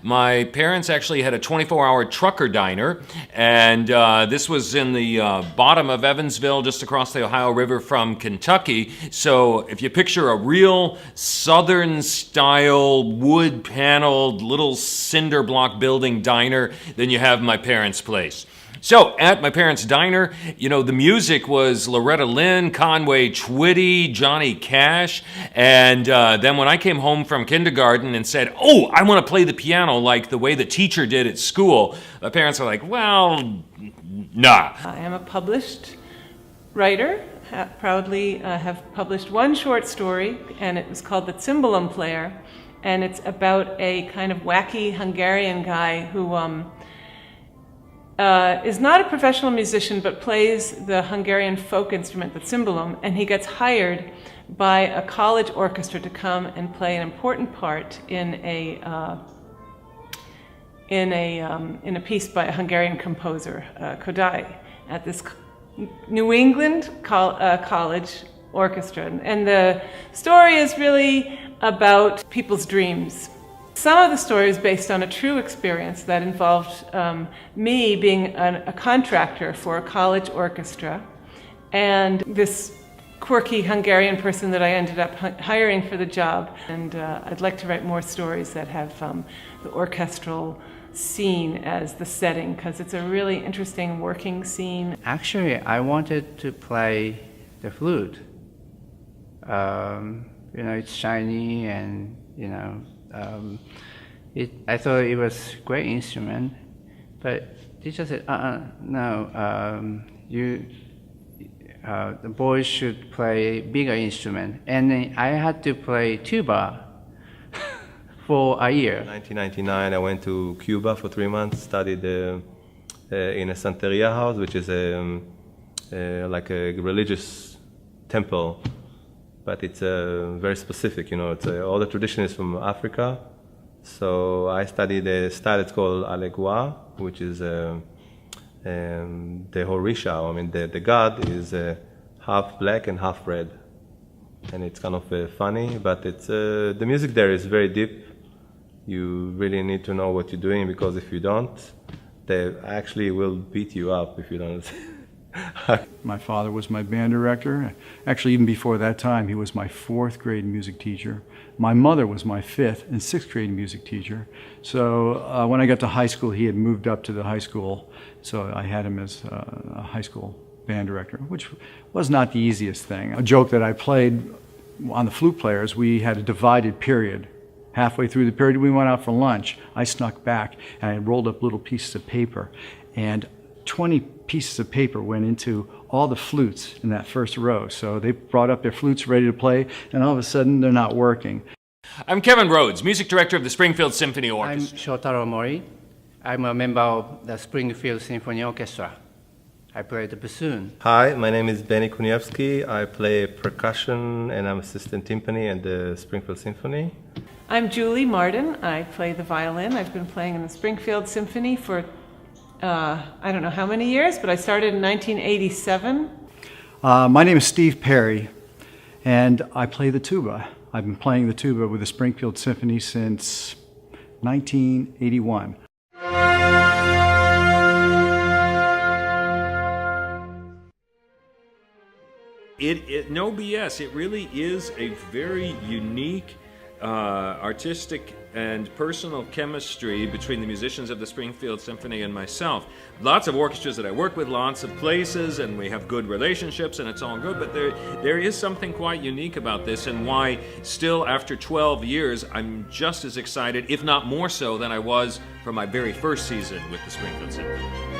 My parents actually had a 24-hour trucker diner, and this was in the bottom of Evansville, just across the Ohio River from Kentucky. So if you picture a real Southern-style, wood-paneled, little cinder block building diner, then you have my parents' place. So, at my parents' diner, you know, the music was Loretta Lynn, Conway Twitty, Johnny Cash, and then when I came home from kindergarten and said, oh, I want to play the piano like the way the teacher did at school, my parents were like, well, nah. I am a published writer, proudly have published one short story, and it was called The Cymbalum Player, and it's about a kind of wacky Hungarian guy who is not a professional musician but plays the Hungarian folk instrument, the cymbalum, and he gets hired by a college orchestra to come and play an important part in a piece by a Hungarian composer, Kodály, at this New England college orchestra. And the story is really about people's dreams. Some of the story is based on a true experience that involved me being a contractor for a college orchestra, and this quirky Hungarian person that I ended up hiring for the job. And I'd like to write more stories that have the orchestral scene as the setting, because it's a really interesting working scene. Actually, I wanted to play the flute. You know, it's shiny and, you know, I thought it was a great instrument, but teacher said, no, the boys should play bigger instrument. And then I had to play tuba for a year. In 1999, I went to Cuba for 3 months, studied in a Santeria house, which is like a religious temple. But it's very specific, you know, all the tradition is from Africa. So I studied a style, it's called Alegua, which is the Horisha. I mean, the god is half black and half red. And it's kind of funny, but it's the music there is very deep. You really need to know what you're doing, because if you don't, they actually will beat you up if you don't. My father was my band director. Actually, even before that time, he was my 4th grade music teacher. My mother was my 5th and 6th grade music teacher. So when I got to high school, he had moved up to the high school. So I had him as a high school band director, which was not the easiest thing. A joke that I played on the flute players, we had a divided period. Halfway through the period, we went out for lunch. I snuck back and I rolled up little pieces of paper, and 20 pieces of paper went into all the flutes in that first row. So they brought up their flutes ready to play, and all of a sudden they're not working. I'm Kevin Rhodes, music director of the Springfield Symphony Orchestra. I'm Shotaro Mori. I'm a member of the Springfield Symphony Orchestra. I play the bassoon. Hi, my name is Benny Kunievsky. I play percussion and I'm assistant timpani at the Springfield Symphony. I'm Julie Martin. I play the violin. I've been playing in the Springfield Symphony for I don't know how many years, but I started in 1987. My name is Steve Perry, and I play the tuba. I've been playing the tuba with the Springfield Symphony since 1981. No BS, it really is a very unique artistic and personal chemistry between the musicians of the Springfield Symphony and myself. Lots of orchestras that I work with, lots of places, and we have good relationships, and it's all good, but there is something quite unique about this, and why still after 12 years I'm just as excited, if not more so, than I was for my very first season with the Springfield Symphony.